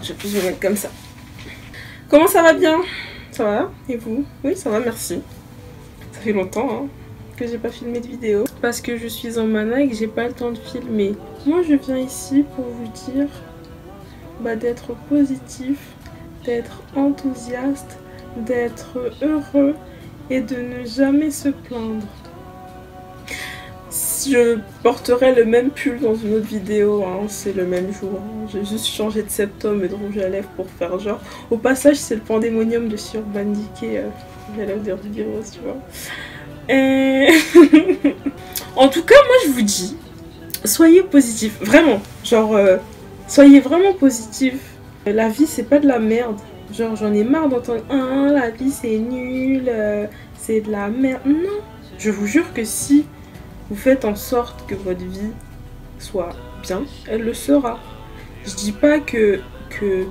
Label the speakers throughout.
Speaker 1: je vais plus me mettre comme ça. Comment ça va bien? Ça va? Et vous? Oui, ça va, merci. Ça fait longtemps hein, que j'ai pas filmé de vidéo. Parce que je suis en mana et que j'ai pas le temps de filmer. Moi, je viens ici pour vous dire d'être positif, d'être enthousiaste, d'être heureux et de ne jamais se plaindre. Je porterai le même pull dans une autre vidéo, hein, c'est le même jour. Hein. J'ai juste changé de septum et de rouge à lèvres pour faire genre. Au passage, c'est le pandémonium de Sir Bandiqué. J'allais dire du virus, tu vois. Et... en tout cas, moi je vous dis, soyez positif, vraiment. Genre, soyez vraiment positif. La vie, c'est pas de la merde. Genre, j'en ai marre d'entendre ah, la vie c'est nul, c'est de la merde. Non, je vous jure que si vous faites en sorte que votre vie soit bien, elle le sera. Je dis pas que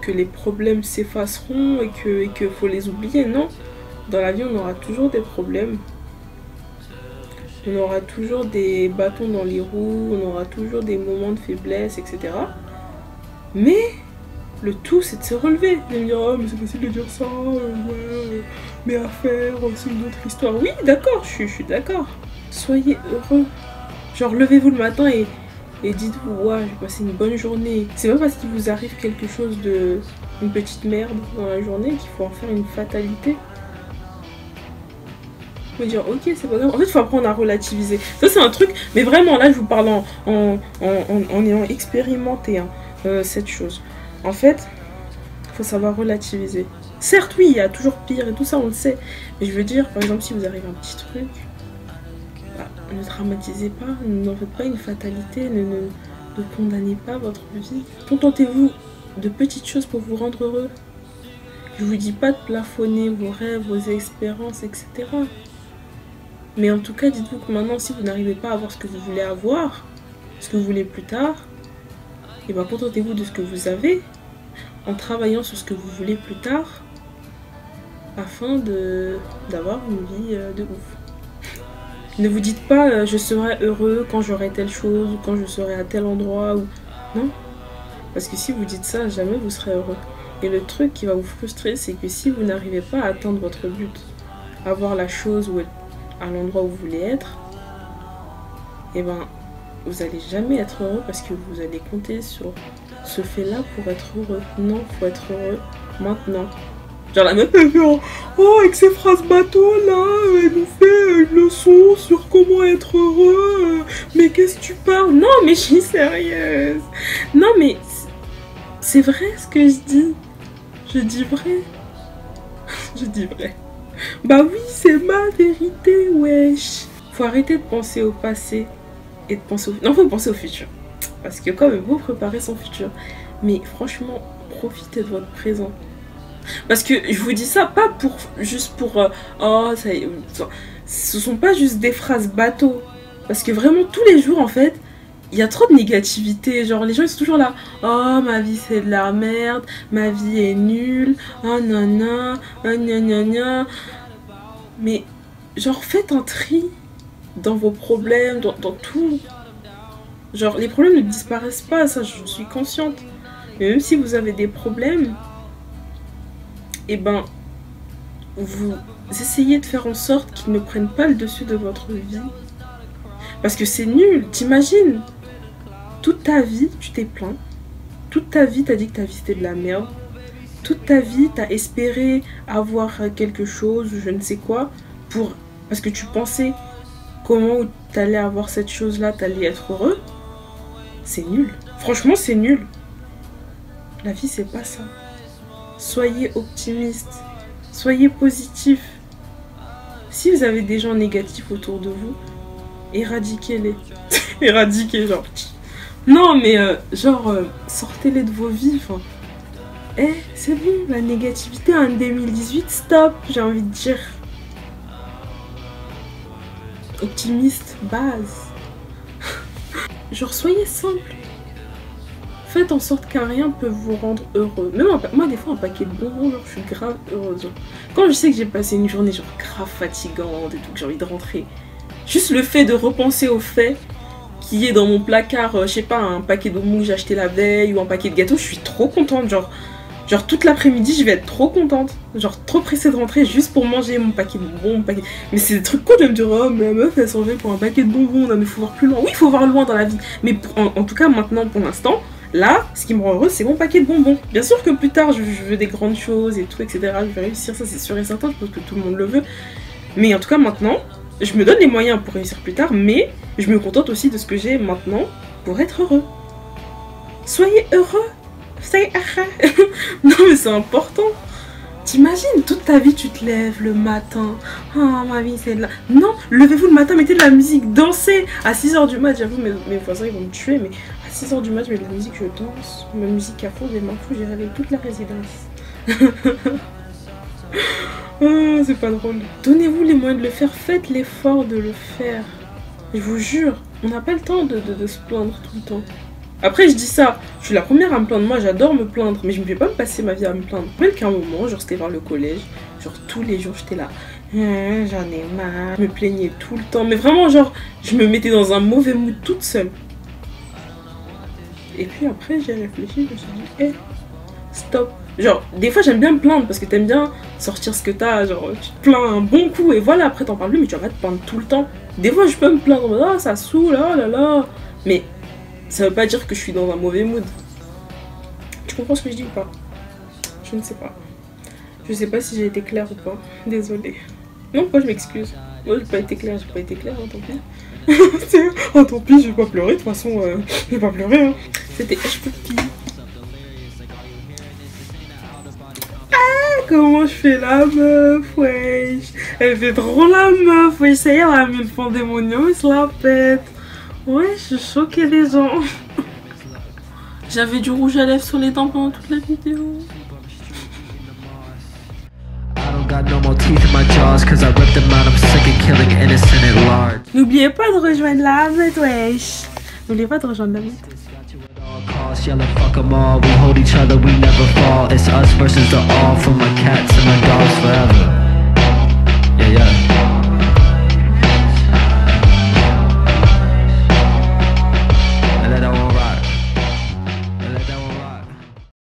Speaker 1: les problèmes s'effaceront et que faut les oublier, non. Dans la vie, on aura toujours des problèmes. On aura toujours des bâtons dans les roues, on aura toujours des moments de faiblesse, etc. Mais le tout, c'est de se relever. De me dire, oh, mais c'est facile de dire ça, ouais, mais à faire, c'est une autre histoire. Oui, d'accord, je suis d'accord. Soyez heureux. Genre, levez-vous le matin et dites-vous, ouais, j'ai passé une bonne journée. C'est pas parce qu'il vous arrive quelque chose de... une petite merde dans la journée qu'il faut en faire une fatalité. Faut dire, ok, c'est pas grave. En fait, il faut apprendre à relativiser. Ça, c'est un truc, mais vraiment, là, je vous parle en ayant expérimenté hein, cette chose. En fait, il faut savoir relativiser. Certes, oui, il y a toujours pire et tout ça, on le sait. Mais je veux dire, par exemple, si vous arrive un petit truc, bah, ne dramatisez pas, n'en faites pas une fatalité, ne condamnez pas votre vie. Contentez-vous de petites choses pour vous rendre heureux. Je vous dis pas de plafonner vos rêves, vos espérances, etc. Mais en tout cas, dites-vous que maintenant, si vous n'arrivez pas à avoir ce que vous voulez avoir, ce que vous voulez plus tard, et bien contentez-vous de ce que vous avez, en travaillant sur ce que vous voulez plus tard, afin d'avoir une vie de ouf. Ne vous dites pas je serai heureux quand j'aurai telle chose, ou quand je serai à tel endroit, ou... Non. Parce que si vous dites ça, jamais vous serez heureux. Et le truc qui va vous frustrer, c'est que si vous n'arrivez pas à atteindre votre but, avoir la chose ou à l'endroit où vous voulez être, et ben vous n'allez jamais être heureux parce que vous allez compter sur ce fait-là pour être heureux. Non, il faut être heureux maintenant. Genre la meuf, elle fait oh, avec ses phrases bateau là, elle nous fait une leçon sur comment être heureux. Mais qu'est-ce que tu parles? Non, mais je suis sérieuse. Non, mais c'est vrai ce que je dis. Je dis vrai. Je dis vrai. Bah oui, c'est ma vérité, wesh. Faut arrêter de penser au passé et de penser au... Non, faut penser au futur. Parce que quand même, vous préparez son futur. Mais franchement, profitez de votre présent. Parce que je vous dis ça pas pour... juste pour... oh, ça y est... Ce sont pas juste des phrases bateau. Parce que vraiment, tous les jours, en fait, il y a trop de négativité. Genre, les gens, ils sont toujours là. Oh, ma vie, c'est de la merde. Ma vie est nulle. Oh, nanana. Oh, gna. Mais, genre, faites un tri dans vos problèmes, dans tout. Genre, les problèmes ne disparaissent pas, ça, je suis consciente. Mais même si vous avez des problèmes, et ben, vous essayez de faire en sorte qu'ils ne prennent pas le dessus de votre vie. Parce que c'est nul, t'imagines? Toute ta vie, tu t'es plaint. Toute ta vie, t'as dit que ta vie c'était de la merde. Toute ta vie, t'as espéré avoir quelque chose, ou je ne sais quoi, parce que tu pensais comment t'allais avoir cette chose-là, t'allais être heureux. C'est nul. Franchement, c'est nul. La vie, c'est pas ça. Soyez optimiste. Soyez positif. Si vous avez des gens négatifs autour de vous, éradiquez-les. Éradiquez, genre. Non, mais genre, sortez-les de vos vies. C'est bon, la négativité en 2018, stop, j'ai envie de dire. Optimiste, base. Genre, soyez simple. Faites en sorte qu'un rien peut vous rendre heureux. Même moi, des fois, un paquet de bonbons, genre, je suis grave heureuse. Quand je sais que j'ai passé une journée, genre, grave fatigante et tout, que j'ai envie de rentrer. Juste le fait de repenser au fait qu'il y ait dans mon placard, je sais pas, un paquet d'oumou que j'ai acheté la veille ou un paquet de gâteaux, je suis trop contente, genre. Genre toute l'après-midi, je vais être trop contente. Genre trop pressée de rentrer juste pour manger mon paquet de bonbons, mon paquet... Mais c'est des trucs cool de me dire, oh mais la meuf elle s'en va pour un paquet de bonbons, non mais faut voir plus loin. Oui, il faut voir loin dans la vie. Mais en tout cas maintenant, pour l'instant, là, ce qui me rend heureuse, c'est mon paquet de bonbons. Bien sûr que plus tard, je veux des grandes choses et tout, etc. Je vais réussir, ça c'est sûr et certain, je pense que tout le monde le veut. Mais en tout cas maintenant, je me donne les moyens pour réussir plus tard, mais je me contente aussi de ce que j'ai maintenant pour être heureux. Soyez heureux. Soyez heureux. Non mais c'est important. T'imagines, toute ta vie tu te lèves le matin. Oh ma vie c'est de la... Non, levez-vous le matin, mettez de la musique, dansez. À 6h du mat, j'avoue mes voisins ils vont me tuer, mais à 6h du mat je mets de la musique, je danse. Ma musique à fond, je m'en fous, j'ai réveillé toute la résidence. Oh, c'est pas drôle. Donnez-vous les moyens de le faire, faites l'effort de le faire. Je vous jure, on n'a pas le temps de se plaindre tout le temps. Après, je dis ça, je suis la première à me plaindre. Moi, j'adore me plaindre, mais je ne vais pas me passer ma vie à me plaindre. Même qu'à un moment, genre, c'était vers le collège, genre, tous les jours, j'étais là, j'en ai marre. Je me plaignais tout le temps, mais vraiment, genre, je me mettais dans un mauvais mood toute seule. Et puis après, j'ai réfléchi, je me suis dit, hé, stop. Genre, des fois, j'aime bien me plaindre parce que t'aimes bien sortir ce que t'as. Genre, tu te plains un bon coup et voilà, après, t'en parles plus, mais tu vas pas te plaindre tout le temps. Des fois, je peux me plaindre, ah, ça saoule, oh là là. Mais ça veut pas dire que je suis dans un mauvais mood. Tu comprends ce que je dis ou pas? Je ne sais pas. Je sais pas si j'ai été claire ou pas. Désolée. Non, moi je m'excuse. Moi j'ai pas été claire, hein, tant pis. Oh tant pis, je vais pas pleurer, de toute façon, je vais pas pleurer. Hein. C'était HPP. Ah, comment je fais la meuf, wesh. Elle fait trop la meuf, wesh. Ça y est, elle a mis le fond démoniaux, il se la pète. Ouais, je choquais les gens. J'avais du rouge à lèvres sur les dents pendant toute la vidéo. N'oubliez pas de rejoindre la meute, wesh. N'oubliez pas de rejoindre la meute. Yelling, fuck them all, we hold each other, we never fall. It's us versus the all, for my cats and my dogs forever. Yeah, yeah.